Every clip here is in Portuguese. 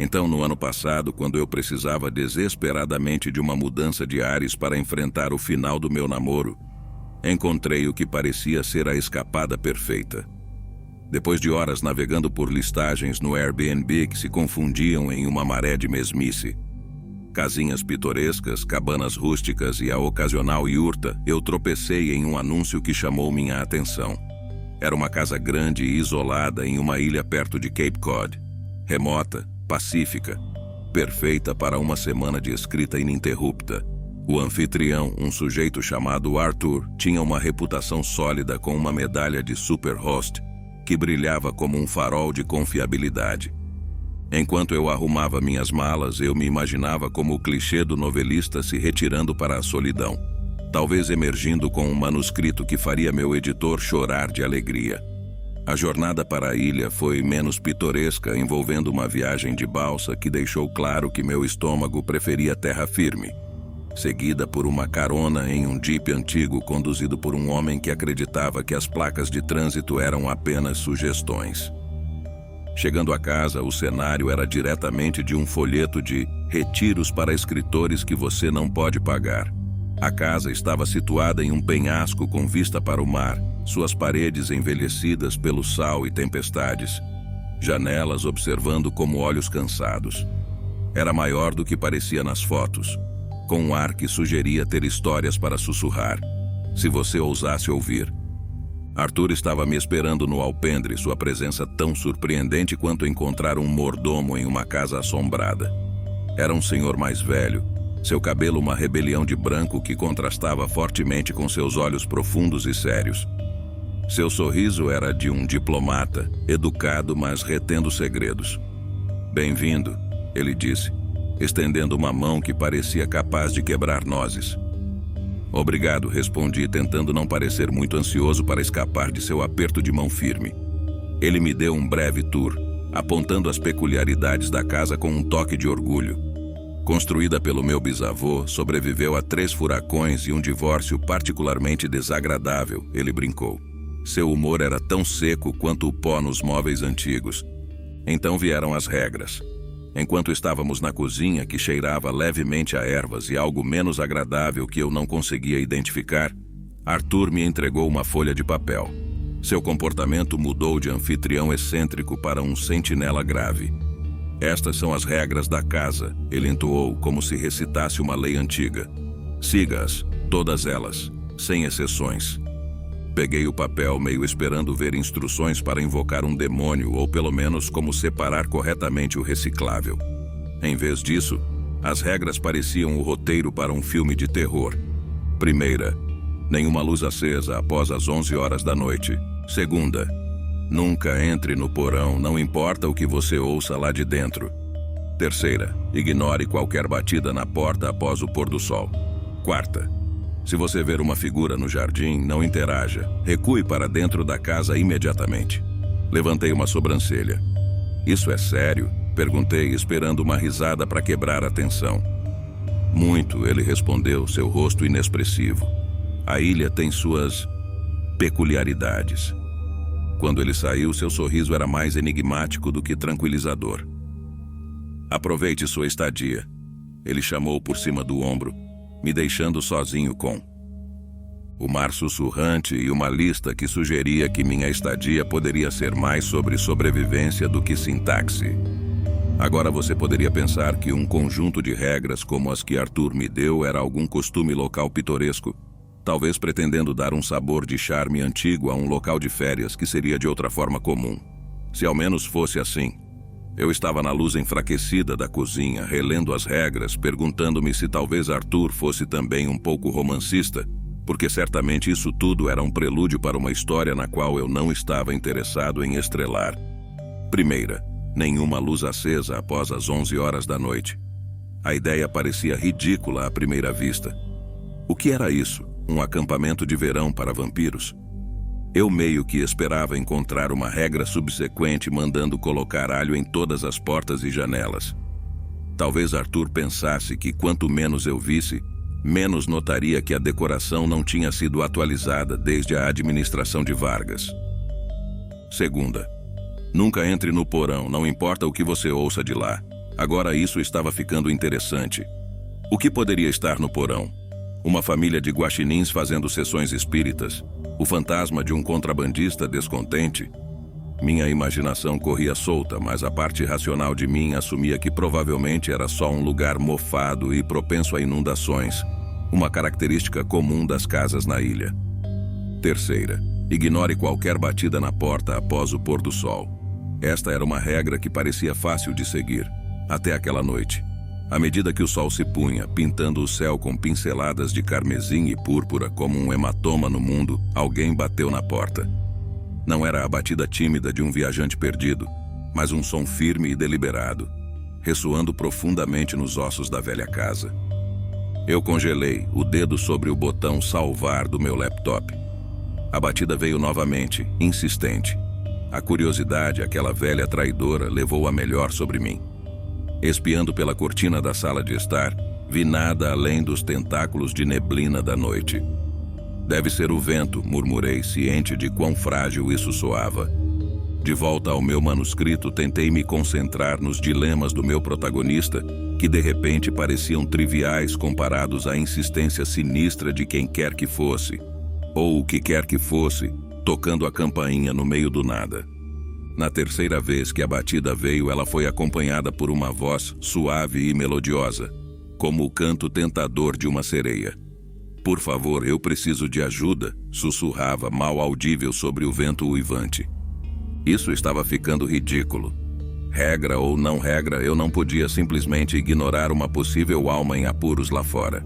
Então, no ano passado, quando eu precisava desesperadamente de uma mudança de ares para enfrentar o final do meu namoro, encontrei o que parecia ser a escapada perfeita. Depois de horas navegando por listagens no Airbnb que se confundiam em uma maré de mesmice, casinhas pitorescas, cabanas rústicas e a ocasional iurta, eu tropecei em um anúncio que chamou minha atenção. Era uma casa grande e isolada em uma ilha perto de Cape Cod, remota, pacífica, perfeita para uma semana de escrita ininterrupta. O anfitrião, um sujeito chamado Arthur, tinha uma reputação sólida com uma medalha de superhost que brilhava como um farol de confiabilidade. Enquanto eu arrumava minhas malas, eu me imaginava como o clichê do novelista se retirando para a solidão, talvez emergindo com um manuscrito que faria meu editor chorar de alegria. A jornada para a ilha foi menos pitoresca, envolvendo uma viagem de balsa que deixou claro que meu estômago preferia terra firme, seguida por uma carona em um Jeep antigo conduzido por um homem que acreditava que as placas de trânsito eram apenas sugestões. Chegando a casa, o cenário era diretamente de um folheto de retiros para escritores que você não pode pagar. A casa estava situada em um penhasco com vista para o mar, suas paredes envelhecidas pelo sal e tempestades, janelas observando como olhos cansados. Era maior do que parecia nas fotos, com um ar que sugeria ter histórias para sussurrar, se você ousasse ouvir. Arthur estava me esperando no alpendre, sua presença tão surpreendente quanto encontrar um mordomo em uma casa assombrada. Era um senhor mais velho, seu cabelo uma rebelião de branco que contrastava fortemente com seus olhos profundos e sérios. Seu sorriso era de um diplomata, educado, mas retendo segredos. "Bem-vindo", ele disse, estendendo uma mão que parecia capaz de quebrar nozes. "Obrigado", respondi, tentando não parecer muito ansioso para escapar de seu aperto de mão firme. Ele me deu um breve tour, apontando as peculiaridades da casa com um toque de orgulho. Construída pelo meu bisavô, sobreviveu a 3 furacões e um divórcio particularmente desagradável, ele brincou. Seu humor era tão seco quanto o pó nos móveis antigos. Então vieram as regras. Enquanto estávamos na cozinha, que cheirava levemente a ervas e algo menos agradável que eu não conseguia identificar, Arthur me entregou uma folha de papel. Seu comportamento mudou de anfitrião excêntrico para um sentinela grave. "Estas são as regras da casa", ele entoou como se recitasse uma lei antiga. "Siga-as, todas elas, sem exceções." Peguei o papel meio esperando ver instruções para invocar um demônio ou pelo menos como separar corretamente o reciclável. Em vez disso, as regras pareciam o roteiro para um filme de terror. Primeira, nenhuma luz acesa após as 11 horas da noite. Segunda, nunca entre no porão, não importa o que você ouça lá de dentro. Terceira, ignore qualquer batida na porta após o pôr do sol. Quarta, se você ver uma figura no jardim, não interaja. Recue para dentro da casa imediatamente. Levantei uma sobrancelha. "Isso é sério?", perguntei, esperando uma risada para quebrar a tensão. "Muito", ele respondeu, seu rosto inexpressivo. "A ilha tem suas peculiaridades." Quando ele saiu, seu sorriso era mais enigmático do que tranquilizador. "Aproveite sua estadia", ele chamou por cima do ombro, me deixando sozinho com o mar sussurrante e uma lista que sugeria que minha estadia poderia ser mais sobre sobrevivência do que sintaxe. Agora você poderia pensar que um conjunto de regras como as que Arthur me deu era algum costume local pitoresco, talvez pretendendo dar um sabor de charme antigo a um local de férias que seria de outra forma comum. Se ao menos fosse assim. Eu estava na luz enfraquecida da cozinha, relendo as regras, perguntando-me se talvez Arthur fosse também um pouco romancista, porque certamente isso tudo era um prelúdio para uma história na qual eu não estava interessado em estrelar. Primeira, nenhuma luz acesa após as 11 horas da noite. A ideia parecia ridícula à primeira vista. O que era isso? Um acampamento de verão para vampiros? Eu meio que esperava encontrar uma regra subsequente mandando colocar alho em todas as portas e janelas. Talvez Arthur pensasse que quanto menos eu visse, menos notaria que a decoração não tinha sido atualizada desde a administração de Vargas. Segunda, nunca entre no porão, não importa o que você ouça de lá. Agora isso estava ficando interessante. O que poderia estar no porão? Uma família de guaxinins fazendo sessões espíritas? O fantasma de um contrabandista descontente? Minha imaginação corria solta, mas a parte racional de mim assumia que provavelmente era só um lugar mofado e propenso a inundações, uma característica comum das casas na ilha. Terceira, ignore qualquer batida na porta após o pôr do sol. Esta era uma regra que parecia fácil de seguir, até aquela noite. À medida que o sol se punha, pintando o céu com pinceladas de carmesim e púrpura como um hematoma no mundo, alguém bateu na porta. Não era a batida tímida de um viajante perdido, mas um som firme e deliberado, ressoando profundamente nos ossos da velha casa. Eu congelei o dedo sobre o botão salvar do meu laptop. A batida veio novamente, insistente. A curiosidade, aquela velha traidora, levou a melhor sobre mim. Espiando pela cortina da sala de estar, vi nada além dos tentáculos de neblina da noite. Deve ser o vento, murmurei, ciente de quão frágil isso soava. De volta ao meu manuscrito, tentei me concentrar nos dilemas do meu protagonista, que de repente pareciam triviais comparados à insistência sinistra de quem quer que fosse, ou o que quer que fosse, tocando a campainha no meio do nada. Na terceira vez que a batida veio, ela foi acompanhada por uma voz suave e melodiosa, como o canto tentador de uma sereia. Por favor, eu preciso de ajuda, sussurrava, mal audível sobre o vento uivante. Isso estava ficando ridículo. Regra ou não regra, eu não podia simplesmente ignorar uma possível alma em apuros lá fora.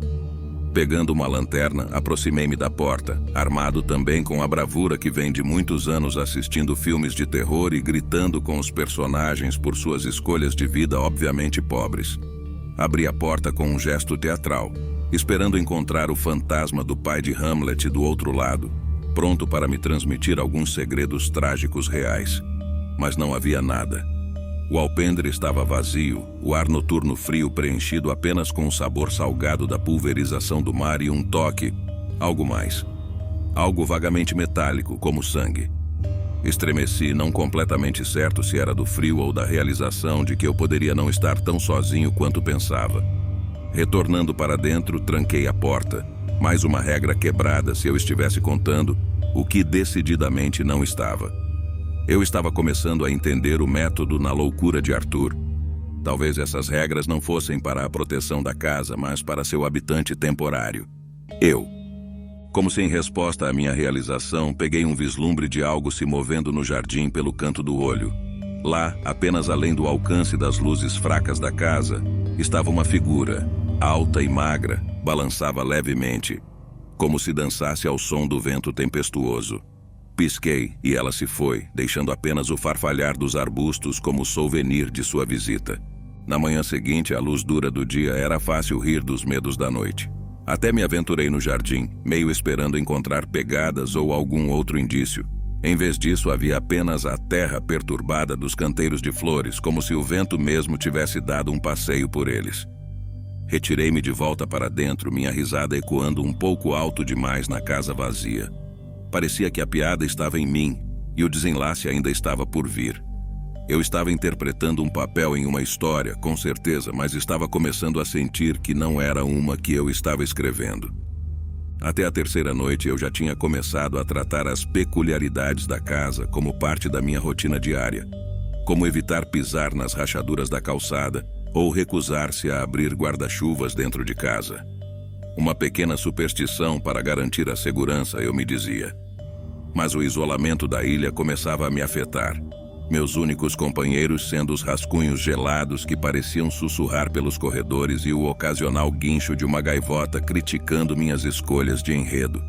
Pegando uma lanterna, aproximei-me da porta, armado também com a bravura que vem de muitos anos assistindo filmes de terror e gritando com os personagens por suas escolhas de vida obviamente pobres. Abri a porta com um gesto teatral, esperando encontrar o fantasma do pai de Hamlet do outro lado, pronto para me transmitir alguns segredos trágicos reais. Mas não havia nada. O alpendre estava vazio, o ar noturno frio preenchido apenas com o sabor salgado da pulverização do mar e um toque, algo mais. Algo vagamente metálico, como sangue. Estremeci, não completamente certo se era do frio ou da realização de que eu poderia não estar tão sozinho quanto pensava. Retornando para dentro, tranquei a porta. Mais uma regra quebrada se eu estivesse contando, o que decididamente não estava. Eu estava começando a entender o método na loucura de Arthur. Talvez essas regras não fossem para a proteção da casa, mas para seu habitante temporário. Eu. Como se em resposta à minha realização, peguei um vislumbre de algo se movendo no jardim pelo canto do olho. Lá, apenas além do alcance das luzes fracas da casa, estava uma figura, alta e magra, balançava levemente, como se dançasse ao som do vento tempestuoso. Pisquei e ela se foi, deixando apenas o farfalhar dos arbustos como souvenir de sua visita. Na manhã seguinte, à luz dura do dia, era fácil rir dos medos da noite. Até me aventurei no jardim, meio esperando encontrar pegadas ou algum outro indício. Em vez disso, havia apenas a terra perturbada dos canteiros de flores, como se o vento mesmo tivesse dado um passeio por eles. Retirei-me de volta para dentro, minha risada ecoando um pouco alto demais na casa vazia. Parecia que a piada estava em mim, e o desenlace ainda estava por vir. Eu estava interpretando um papel em uma história, com certeza, mas estava começando a sentir que não era uma que eu estava escrevendo. Até a terceira noite eu já tinha começado a tratar as peculiaridades da casa como parte da minha rotina diária, como evitar pisar nas rachaduras da calçada ou recusar-se a abrir guarda-chuvas dentro de casa. Uma pequena superstição para garantir a segurança, eu me dizia. Mas o isolamento da ilha começava a me afetar. Meus únicos companheiros sendo os rascunhos gelados que pareciam sussurrar pelos corredores e o ocasional guincho de uma gaivota criticando minhas escolhas de enredo.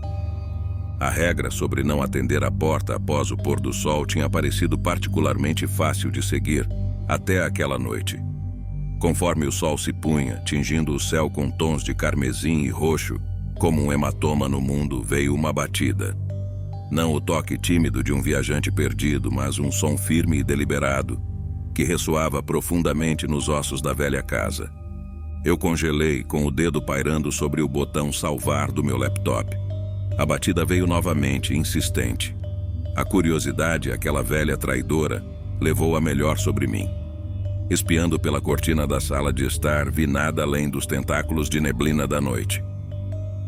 A regra sobre não atender a porta após o pôr do sol tinha parecido particularmente fácil de seguir, até aquela noite. Conforme o sol se punha, tingindo o céu com tons de carmesim e roxo, como um hematoma no mundo, veio uma batida. Não o toque tímido de um viajante perdido, mas um som firme e deliberado, que ressoava profundamente nos ossos da velha casa. Eu congelei, com o dedo pairando sobre o botão salvar do meu laptop. A batida veio novamente, insistente. A curiosidade, aquela velha traidora, levou a melhor sobre mim. Espiando pela cortina da sala de estar, vi nada além dos tentáculos de neblina da noite.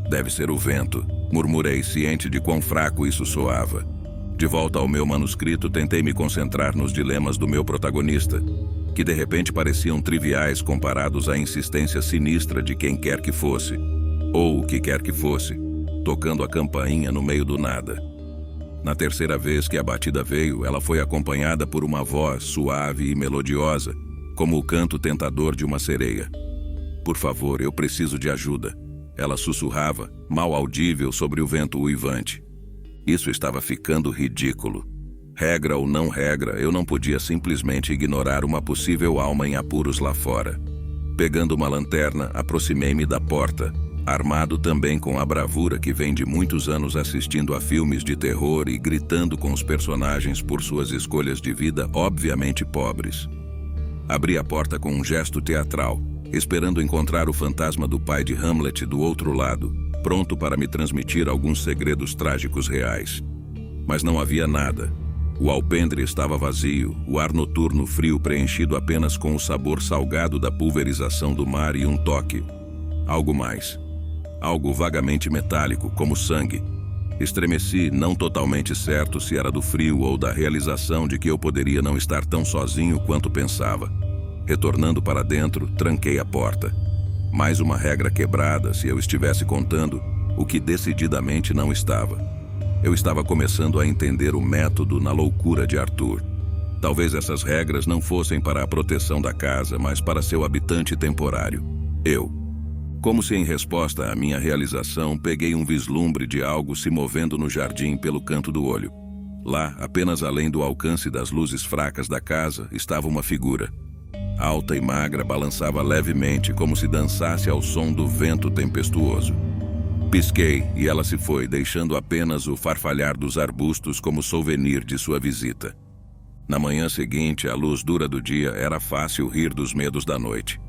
Deve ser o vento, murmurei, ciente de quão fraco isso soava. De volta ao meu manuscrito, tentei me concentrar nos dilemas do meu protagonista, que de repente pareciam triviais comparados à insistência sinistra de quem quer que fosse, ou o que quer que fosse, tocando a campainha no meio do nada. Na terceira vez que a batida veio, ela foi acompanhada por uma voz suave e melodiosa, como o canto tentador de uma sereia. Por favor, eu preciso de ajuda. Ela sussurrava, mal audível sobre o vento uivante. Isso estava ficando ridículo. Regra ou não regra, eu não podia simplesmente ignorar uma possível alma em apuros lá fora. Pegando uma lanterna, aproximei-me da porta, armado também com a bravura que vem de muitos anos assistindo a filmes de terror e gritando com os personagens por suas escolhas de vida obviamente pobres. Abri a porta com um gesto teatral, esperando encontrar o fantasma do pai de Hamlet do outro lado, pronto para me transmitir alguns segredos trágicos reais. Mas não havia nada. O alpendre estava vazio, o ar noturno frio preenchido apenas com o sabor salgado da pulverização do mar e um toque. Algo mais. Algo vagamente metálico, como sangue. Estremeci, não totalmente certo se era do frio ou da realização de que eu poderia não estar tão sozinho quanto pensava. Retornando para dentro, tranquei a porta. Mais uma regra quebrada, se eu estivesse contando, o que decididamente não estava. Eu estava começando a entender o método na loucura de Arthur. Talvez essas regras não fossem para a proteção da casa, mas para seu habitante temporário. Eu. Como se em resposta à minha realização, peguei um vislumbre de algo se movendo no jardim pelo canto do olho. Lá, apenas além do alcance das luzes fracas da casa, estava uma figura. Alta e magra, balançava levemente, como se dançasse ao som do vento tempestuoso. Pisquei e ela se foi, deixando apenas o farfalhar dos arbustos como souvenir de sua visita. Na manhã seguinte, à luz dura do dia, era fácil rir dos medos da noite.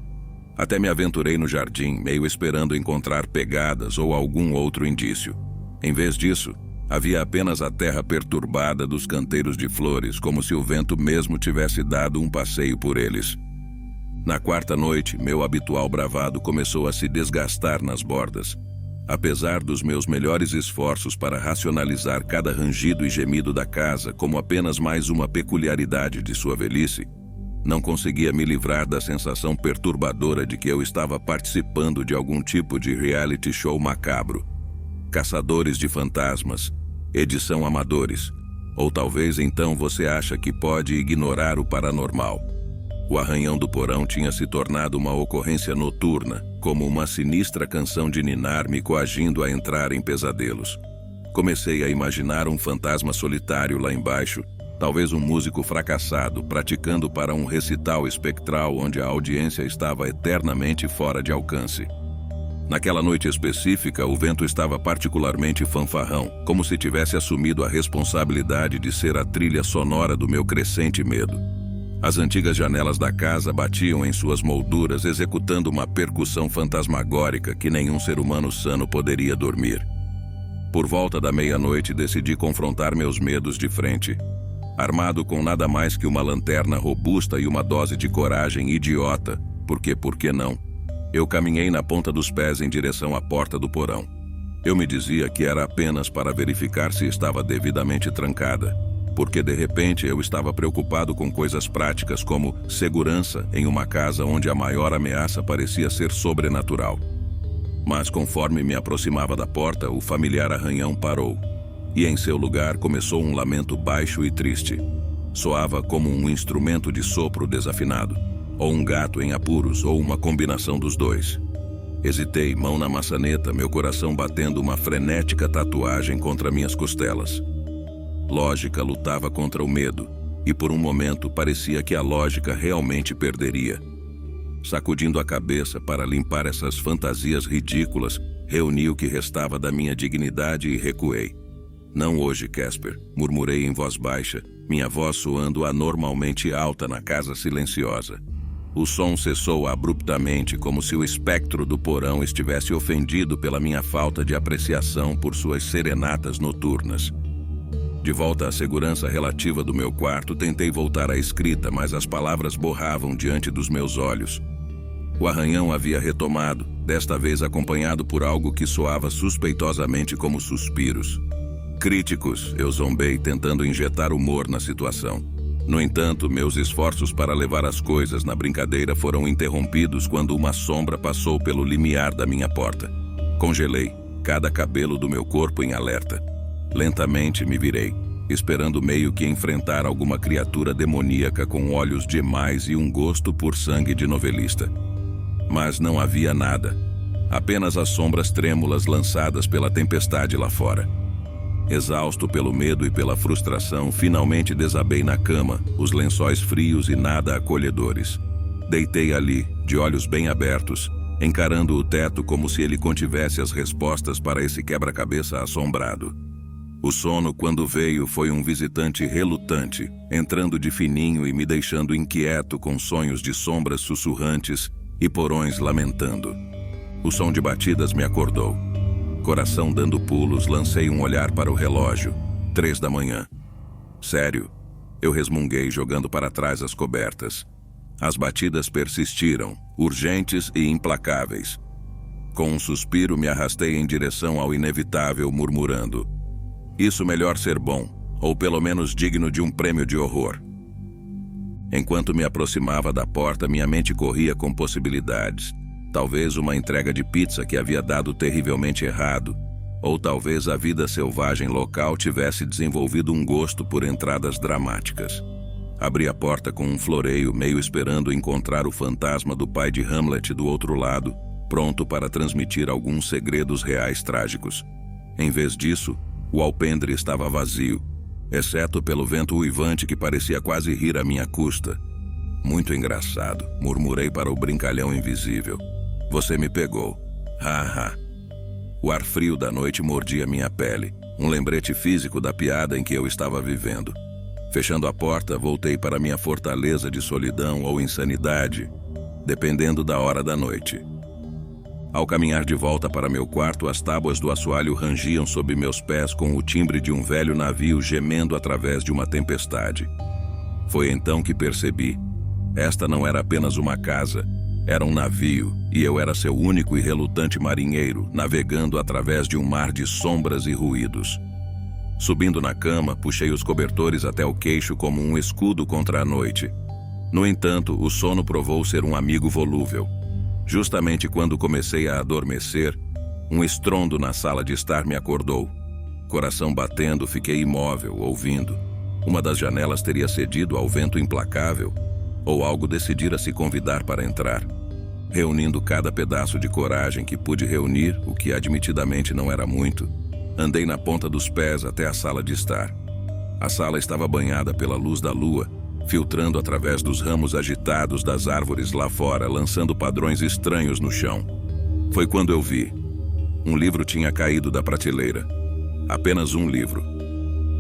Até me aventurei no jardim, meio esperando encontrar pegadas ou algum outro indício. Em vez disso, havia apenas a terra perturbada dos canteiros de flores, como se o vento mesmo tivesse dado um passeio por eles. Na quarta noite, meu habitual bravado começou a se desgastar nas bordas. Apesar dos meus melhores esforços para racionalizar cada rangido e gemido da casa como apenas mais uma peculiaridade de sua velhice, não conseguia me livrar da sensação perturbadora de que eu estava participando de algum tipo de reality show macabro. Caçadores de fantasmas, edição amadores, ou talvez então você acha que pode ignorar o paranormal. O arranhão do porão tinha se tornado uma ocorrência noturna, como uma sinistra canção de ninar me coagindo a entrar em pesadelos. Comecei a imaginar um fantasma solitário lá embaixo, talvez um músico fracassado, praticando para um recital espectral onde a audiência estava eternamente fora de alcance. Naquela noite específica, o vento estava particularmente fanfarrão, como se tivesse assumido a responsabilidade de ser a trilha sonora do meu crescente medo. As antigas janelas da casa batiam em suas molduras, executando uma percussão fantasmagórica que nenhum ser humano sano poderia dormir. Por volta da meia-noite, decidi confrontar meus medos de frente. Armado com nada mais que uma lanterna robusta e uma dose de coragem idiota, porque por que não? Eu caminhei na ponta dos pés em direção à porta do porão. Eu me dizia que era apenas para verificar se estava devidamente trancada, porque de repente eu estava preocupado com coisas práticas como segurança em uma casa onde a maior ameaça parecia ser sobrenatural. Mas conforme me aproximava da porta, o familiar arranhão parou, e em seu lugar começou um lamento baixo e triste. Soava como um instrumento de sopro desafinado, ou um gato em apuros, ou uma combinação dos dois. Hesitei, mão na maçaneta, meu coração batendo uma frenética tatuagem contra minhas costelas. Lógica lutava contra o medo, e por um momento parecia que a lógica realmente perderia. Sacudindo a cabeça para limpar essas fantasias ridículas, reuni o que restava da minha dignidade e recuei. Não hoje, Casper, murmurei em voz baixa, minha voz soando anormalmente alta na casa silenciosa. O som cessou abruptamente, como se o espectro do porão estivesse ofendido pela minha falta de apreciação por suas serenatas noturnas. De volta à segurança relativa do meu quarto, tentei voltar à escrita, mas as palavras borravam diante dos meus olhos. O arranhão havia retomado, desta vez acompanhado por algo que soava suspeitosamente como suspiros. Críticos, eu zombei, tentando injetar humor na situação. No entanto, meus esforços para levar as coisas na brincadeira foram interrompidos quando uma sombra passou pelo limiar da minha porta. Congelei, cada cabelo do meu corpo em alerta. Lentamente me virei, esperando meio que enfrentar alguma criatura demoníaca com olhos demais e um gosto por sangue de novelista. Mas não havia nada, apenas as sombras trêmulas lançadas pela tempestade lá fora. Exausto pelo medo e pela frustração, finalmente desabei na cama, os lençóis frios e nada acolhedores. Deitei ali, de olhos bem abertos, encarando o teto como se ele contivesse as respostas para esse quebra-cabeça assombrado. O sono, quando veio, foi um visitante relutante, entrando de fininho e me deixando inquieto com sonhos de sombras sussurrantes e porões lamentando. O som de batidas me acordou. Coração dando pulos, lancei um olhar para o relógio. 3 da manhã. Sério? Eu resmunguei, jogando para trás as cobertas. As batidas persistiram, urgentes e implacáveis. Com um suspiro, me arrastei em direção ao inevitável, murmurando: isso melhor ser bom, ou pelo menos digno de um prêmio de horror. Enquanto me aproximava da porta, minha mente corria com possibilidades. Talvez uma entrega de pizza que havia dado terrivelmente errado, ou talvez a vida selvagem local tivesse desenvolvido um gosto por entradas dramáticas. Abri a porta com um floreio, meio esperando encontrar o fantasma do pai de Hamlet do outro lado, pronto para transmitir alguns segredos reais trágicos. Em vez disso, o alpendre estava vazio, exceto pelo vento uivante que parecia quase rir à minha custa. Muito engraçado, murmurei para o brincalhão invisível. Você me pegou. Haha. O ar frio da noite mordia minha pele, um lembrete físico da piada em que eu estava vivendo. Fechando a porta, voltei para minha fortaleza de solidão ou insanidade, dependendo da hora da noite. Ao caminhar de volta para meu quarto, as tábuas do assoalho rangiam sob meus pés com o timbre de um velho navio gemendo através de uma tempestade. Foi então que percebi. Esta não era apenas uma casa, era um navio, e eu era seu único e relutante marinheiro, navegando através de um mar de sombras e ruídos. Subindo na cama, puxei os cobertores até o queixo como um escudo contra a noite. No entanto, o sono provou ser um amigo volúvel. Justamente quando comecei a adormecer, um estrondo na sala de estar me acordou. Coração batendo, fiquei imóvel, ouvindo. Uma das janelas teria cedido ao vento implacável, ou algo decidira se convidar para entrar. Reunindo cada pedaço de coragem que pude reunir, o que admitidamente não era muito, andei na ponta dos pés até a sala de estar. A sala estava banhada pela luz da lua, filtrando através dos ramos agitados das árvores lá fora, lançando padrões estranhos no chão. Foi quando eu vi. Um livro tinha caído da prateleira. Apenas um livro.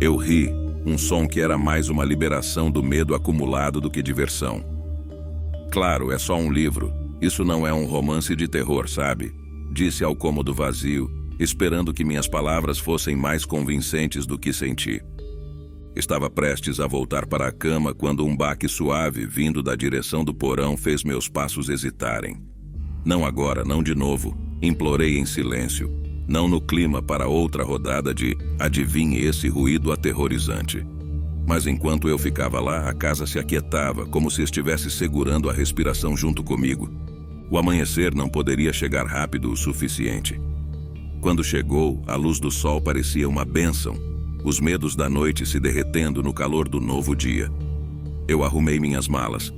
Eu ri, um som que era mais uma liberação do medo acumulado do que diversão. Claro, é só um livro. Isso não é um romance de terror, sabe? Disse ao cômodo vazio, esperando que minhas palavras fossem mais convincentes do que senti. Estava prestes a voltar para a cama quando um baque suave vindo da direção do porão fez meus passos hesitarem. Não agora, não de novo, implorei em silêncio, não no clima para outra rodada de adivinhe esse ruído aterrorizante. Mas enquanto eu ficava lá, a casa se aquietava, como se estivesse segurando a respiração junto comigo. O amanhecer não poderia chegar rápido o suficiente. Quando chegou, a luz do sol parecia uma bênção, os medos da noite se derretendo no calor do novo dia. Eu arrumei minhas malas.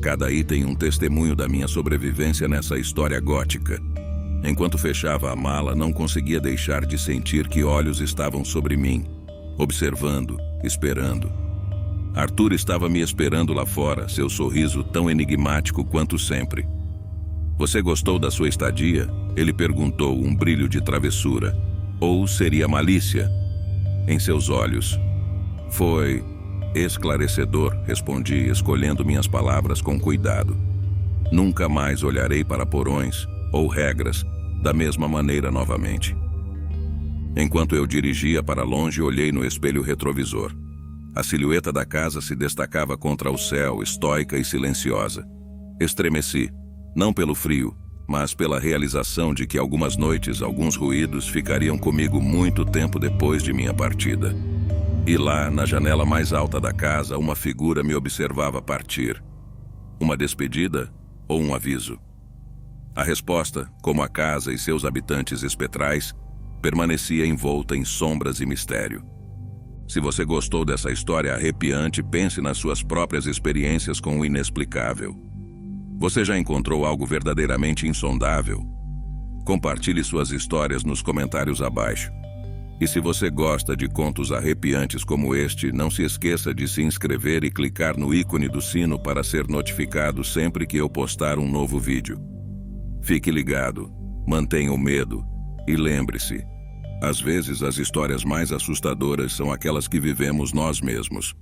Cada item um testemunho da minha sobrevivência nessa história gótica. Enquanto fechava a mala, não conseguia deixar de sentir que olhos estavam sobre mim, observando, esperando. Arthur estava me esperando lá fora, seu sorriso tão enigmático quanto sempre. Você gostou da sua estadia? Ele perguntou, um brilho de travessura. Ou seria malícia? Em seus olhos. Foi esclarecedor, respondi, escolhendo minhas palavras com cuidado. Nunca mais olharei para porões ou regras da mesma maneira novamente. Enquanto eu dirigia para longe, olhei no espelho retrovisor. A silhueta da casa se destacava contra o céu, estoica e silenciosa. Estremeci, não pelo frio, mas pela realização de que algumas noites, alguns ruídos ficariam comigo muito tempo depois de minha partida. E lá, na janela mais alta da casa, uma figura me observava partir. Uma despedida ou um aviso? A resposta, como a casa e seus habitantes espetrais, permanecia envolta em sombras e mistério. Se você gostou dessa história arrepiante, pense nas suas próprias experiências com o inexplicável. Você já encontrou algo verdadeiramente insondável? Compartilhe suas histórias nos comentários abaixo. E se você gosta de contos arrepiantes como este, não se esqueça de se inscrever e clicar no ícone do sino para ser notificado sempre que eu postar um novo vídeo. Fique ligado, mantenha o medo e lembre-se, às vezes as histórias mais assustadoras são aquelas que vivemos nós mesmos.